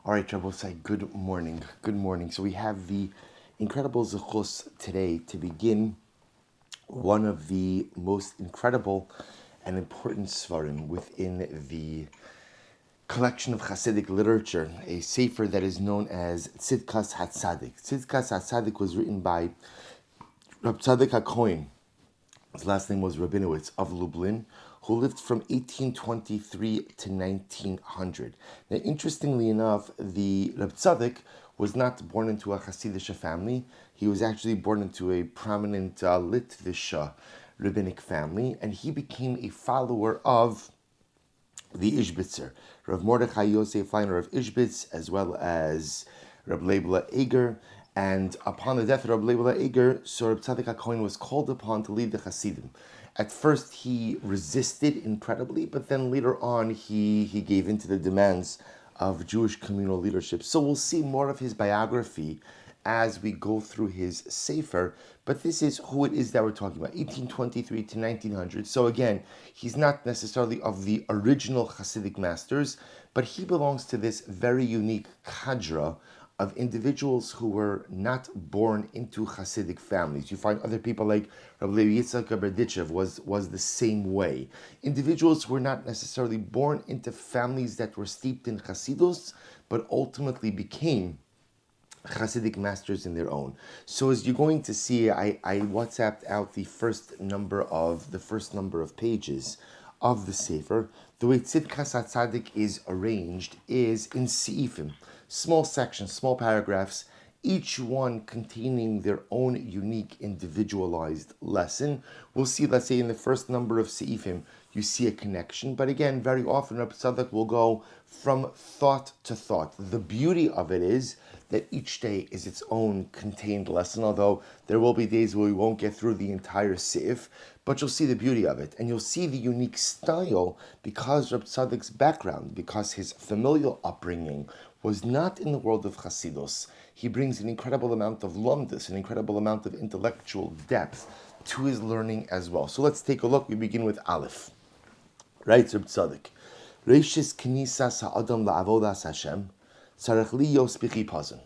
All right, Rabosai, good morning. Good morning. So we have the incredible zechus today to begin one of the most incredible and important svarim within the collection of Hasidic literature, a sefer that is known as Tzidkas HaTzaddik. Tzidkas HaTzaddik was written by HaTzaddik HaKohen. His last name was Rabinowitz of Lublin, who lived from 1823 to 1900. Now, interestingly enough, the Reb Tzaddik was not born into a Hasidic family. He was actually born into a prominent Litvish rabbinic family, and he became a follower of the Ishbitzer, Rav Mordechai Yosef Leiner of Ishbitz, as well as Reb Leibla Eger. And upon the death of Reb Leibla Eger, so Reb Tzaddik HaKohen was called upon to lead the Hasidim. At first, he resisted incredibly, but then later on, he gave in to the demands of Jewish communal leadership. So we'll see more of his biography as we go through his Sefer, but this is who it is that we're talking about, 1823 to 1900. So again, he's not necessarily of the original Hasidic masters, but he belongs to this very unique cadre of individuals who were not born into Hasidic families. You find other people like Rabbi Yitzhak Berditchev was the same way. Individuals who were not necessarily born into families that were steeped in Hasidus, but ultimately became Hasidic masters in their own. So as you're going to see, I WhatsApped out the first number of pages of the Sefer. The way Tzidkas HaTzaddik is arranged is in Seifim, small sections, small paragraphs, each one containing their own unique individualized lesson. We'll see, let's say in the first number of Seifim, you see a connection, but again, very often Rabbi Tzaddik will go from thought to thought. The beauty of it is that each day is its own contained lesson, although there will be days where we won't get through the entire Seif, but you'll see the beauty of it, and you'll see the unique style because Reb Tzaddik's background, because his familial upbringing was not in the world of Chasidus. He brings an incredible amount of lumdus, an incredible amount of intellectual depth to his learning as well. So let's take a look. We begin with Aleph. Right, Reb Tzaddik. Reishis Knisas Ha'adam La'avodas Hashem Tzarech Liyos B'chipazon.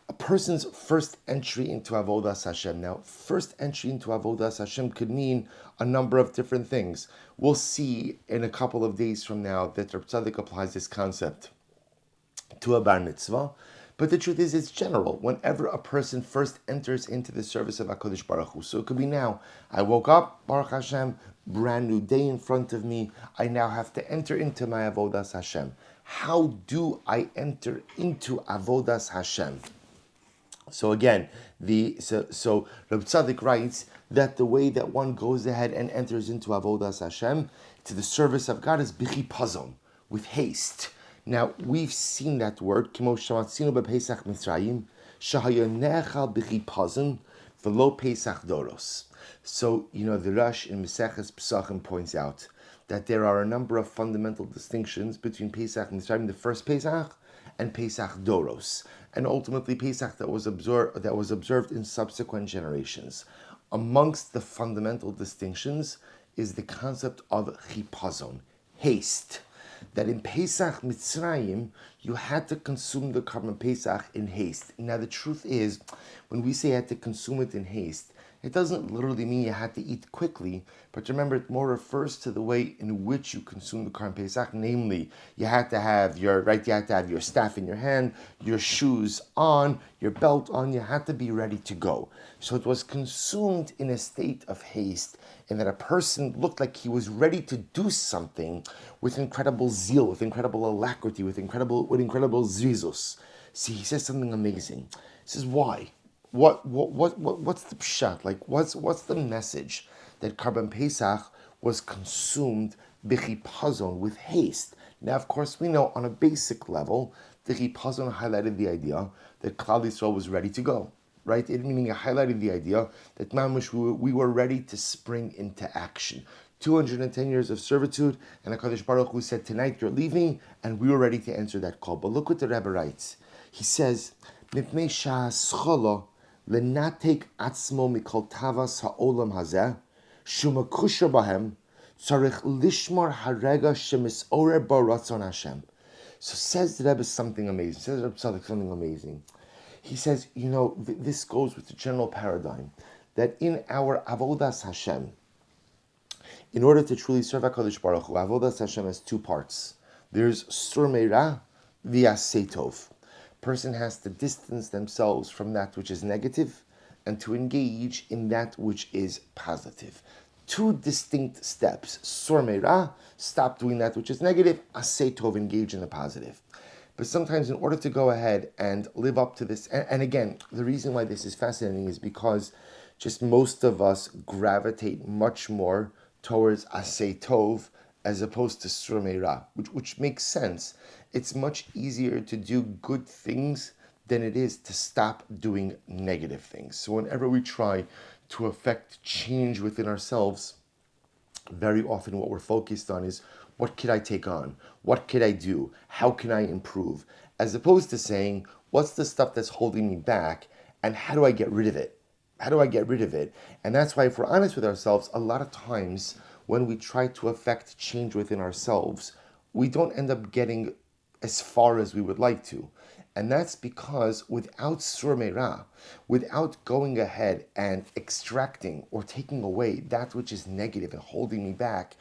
A person's first entry into Avodas Hashem. Now, first entry into Avodas Hashem could mean a number of different things. We'll see in a couple of days from now that Reb Tzaddik applies this concept to a bar mitzvah. But the truth is, it's general. Whenever a person first enters into the service of HaKadosh Baruch Hu. So it could be now. I woke up, Baruch Hashem, brand new day in front of me. I now have to enter into my Avodas Hashem. How do I enter into Avodas Hashem? So again, so Reb Tzaddik writes that the way that one goes ahead and enters into Avodas Hashem, to the service of God, is b'chipazon, with haste. Now, we've seen that word, Kimo shamatzinu b'Pesach Mitzrayim, shahayonechal b'chipazon, v'lo Pesach Doros. So, the Rosh in Maseches Pesachim points out that there are a number of fundamental distinctions between Pesach Mitzrayim, the first Pesach, and Pesach Doros, and ultimately Pesach that was observed in subsequent generations. Amongst the fundamental distinctions is the concept of chipazon, haste. That in Pesach Mitzrayim, you had to consume the Karban Pesach in haste. Now the truth is, when we say you had to consume it in haste, it doesn't literally mean you had to eat quickly, but remember, it more refers to the way in which you consume the Karban Pesach. Namely, you had to have your staff in your hand, your shoes on, your belt on. You had to be ready to go. So it was consumed in a state of haste, in that a person looked like he was ready to do something with incredible zeal, with incredible alacrity, with incredible zizus. See, he says something amazing. He says, why? What's the pshat? Like, what's the message that Karban Pesach was consumed b'chipazon, with haste? Now, of course, we know on a basic level, the chipazon highlighted the idea that Klal Yisrael was ready to go, right? It meaning it highlighted the idea that mamish we were ready to spring into action. 210 years of servitude, and HaKadosh Baruch Hu said, tonight you're leaving, and we were ready to answer that call. But look what the Rebbe writes. He says, Mipnei sha'ascholo lenatek atzmo mikol tavas ha'olam hazeh, shumakusha bahem, tzarich lishmar harega shemisorer ba ratzon Hashem. So says the Rebbe something amazing. Says Reb Tzaddik something amazing. He says, this goes with the general paradigm that in our avodas Hashem, in order to truly serve HaKadosh Baruch Hu, avodas Hashem has two parts. There's sur meira v'yaseh tov. Person has to distance themselves from that which is negative and to engage in that which is positive. Two distinct steps. Sur meira, stop doing that which is negative. Aseh tov, engage in the positive. But sometimes in order to go ahead and live up to this, and again, the reason why this is fascinating is because just most of us gravitate much more towards Aseh Tov as opposed to Sur Meira, which makes sense. It's much easier to do good things than it is to stop doing negative things. So whenever we try to affect change within ourselves, very often what we're focused on is, what could I take on? What could I do? How can I improve? As opposed to saying, what's the stuff that's holding me back and how do I get rid of it? How do I get rid of it? And that's why, if we're honest with ourselves, a lot of times when we try to affect change within ourselves, we don't end up getting as far as we would like to. And that's because without Sur Meira, without going ahead and extracting or taking away that which is negative and holding me back,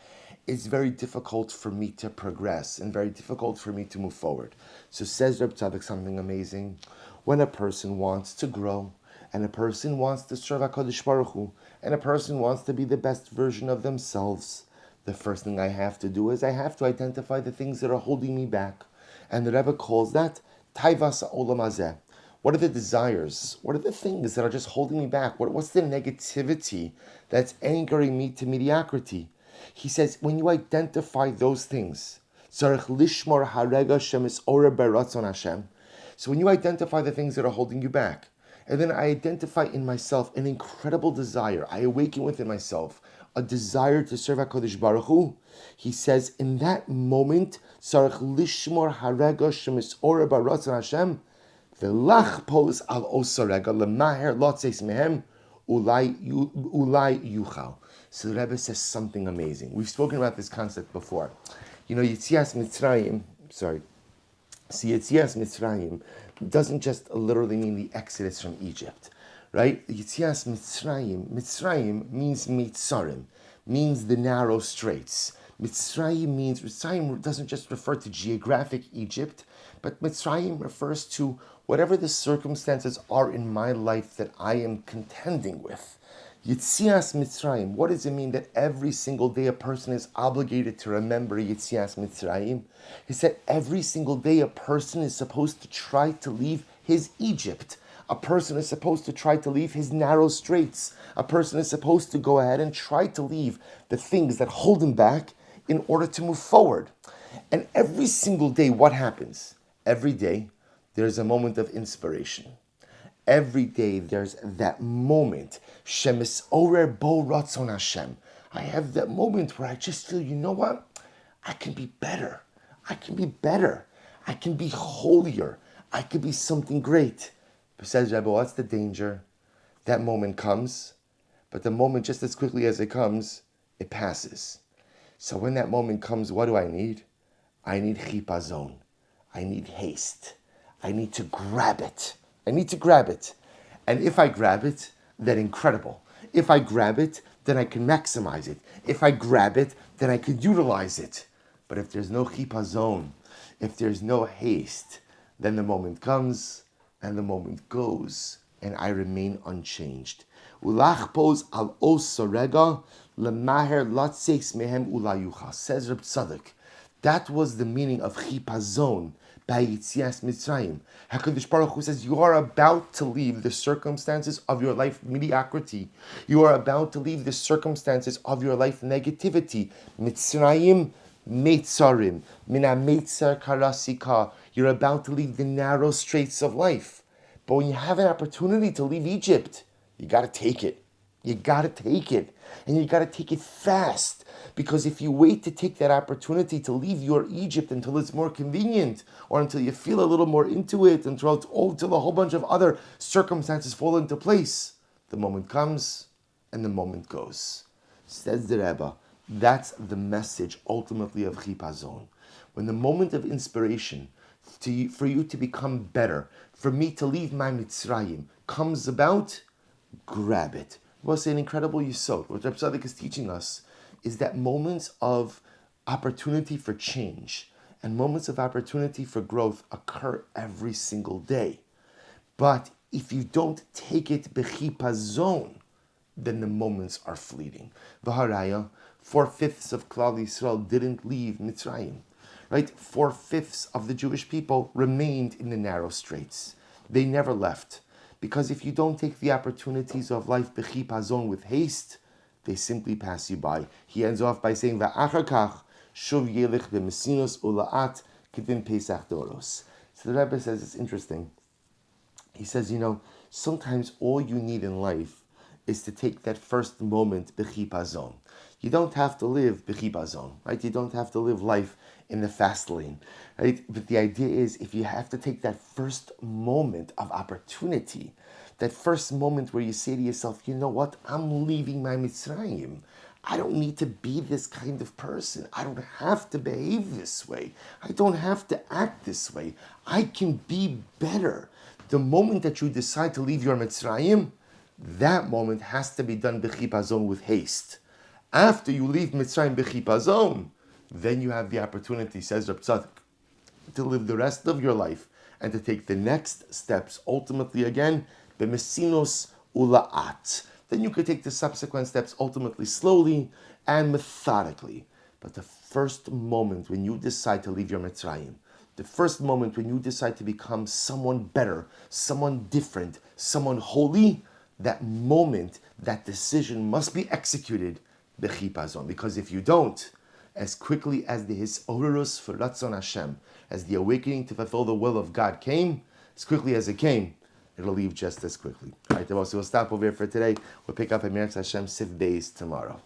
it's very difficult for me to progress and very difficult for me to move forward. So says Reb Tzaddik something amazing. When a person wants to grow, and a person wants to serve HaKadosh Baruch Hu, and a person wants to be the best version of themselves, the first thing I have to do is I have to identify the things that are holding me back. And the Rebbe calls that Taivas Olam Hazeh. What are the desires? What are the things that are just holding me back? What's the negativity that's anchoring me to mediocrity? He says, when you identify those things, Tzarech lishmor harega shemis ore beratzon Hashem. So when you identify the things that are holding you back, and then I identify in myself an incredible desire, I awaken within myself a desire to serve HaKadosh Baruch Hu, he says, in that moment, Tzarech lishmor harega shemis ore beratzon Hashem, v'lach pos al osarega lemaher lotzeis mehem ulai yuchal. So the Rebbe says something amazing. We've spoken about this concept before. Yetzias Mitzrayim doesn't just literally mean the exodus from Egypt, right? Yetzias Mitzrayim means Mitzarim, means the narrow straits. Mitzrayim doesn't just refer to geographic Egypt, but Mitzrayim refers to whatever the circumstances are in my life that I am contending with. Yetzias Mitzrayim, what does it mean that every single day a person is obligated to remember Yetzias Mitzrayim? He said every single day a person is supposed to try to leave his Egypt. A person is supposed to try to leave his narrow straits. A person is supposed to go ahead and try to leave the things that hold him back in order to move forward. And every single day, what happens? Every day, there's a moment of inspiration. Every day there's that moment. Shemis orer bo ratzon Hashem. I have that moment where I just feel, you know what? I can be better. I can be better. I can be holier. I can be something great. But says Rebbe, what's the danger? That moment comes, but the moment, just as quickly as it comes, it passes. So when that moment comes, what do I need? I need chipazon. I need haste. I need to grab it. I need to grab it. And if I grab it, then incredible. If I grab it, then I can maximize it. If I grab it, then I can utilize it. But if there's no chipazon, if there's no haste, then the moment comes and the moment goes, and I remain unchanged. Ulachpos al osarega lemaher latseis mehem ulayucha. Says Reb Tzaddik, that was the meaning of chipazon by Yetzias Mitzrayim. HaKadosh Baruch Hu says, you are about to leave the circumstances of your life mediocrity. You are about to leave the circumstances of your life negativity. Mitzrayim Meitzarim. Mina Meitzar Karasika. You're about to leave the narrow straits of life. But when you have an opportunity to leave Egypt, you got to take it. You got to take it. And you got to take it fast. Because if you wait to take that opportunity to leave your Egypt until it's more convenient, or until you feel a little more into it, until a whole bunch of other circumstances fall into place, the moment comes and the moment goes. Says the Rebbe, that's the message ultimately of chipazon. When the moment of inspiration, for you to become better, for me to leave my Mitzrayim comes about, grab it. What's an incredible yesod? What HaTzaddik is teaching us is that moments of opportunity for change and moments of opportunity for growth occur every single day. But if you don't take it b'chipazon, then the moments are fleeting. V'haraya, 4/5 of Klal Yisrael didn't leave Mitzrayim. Right? 4/5 of the Jewish people remained in the narrow straits. They never left. Because if you don't take the opportunities of life b'chipazon with haste, they simply pass you by. He ends off by saying, V'achar kach, shuv yelich b'mesinos ula'at kivin pesach doros. So the Rebbe says it's interesting. He says, sometimes all you need in life is to take that first moment b'chipazon. You don't have to live b'chipazon, right? You don't have to live life in the fast lane, right? But the idea is, if you have to take that first moment of opportunity, that first moment where you say to yourself, you know what, I'm leaving my Mitzrayim. I don't need to be this kind of person. I don't have to behave this way. I don't have to act this way. I can be better. The moment that you decide to leave your Mitzrayim, that moment has to be done b'chipazon with haste. After you leave Mitzrayim b'chipazon, then you have the opportunity, says HaTzaddik, to live the rest of your life and to take the next steps, ultimately again, b'mesinos ula'at. Then you could take the subsequent steps ultimately slowly and methodically. But the first moment when you decide to leave your Mitzrayim, the first moment when you decide to become someone better, someone different, someone holy, that moment, that decision must be executed b'chipazon. Because if you don't, as quickly as the hisorurus for Ratzon Hashem, as the awakening to fulfill the will of God came, as quickly as it came, it'll leave just as quickly. All right, so we'll stop over here for today. We'll pick up Emeretz Hashem Sif Beis tomorrow.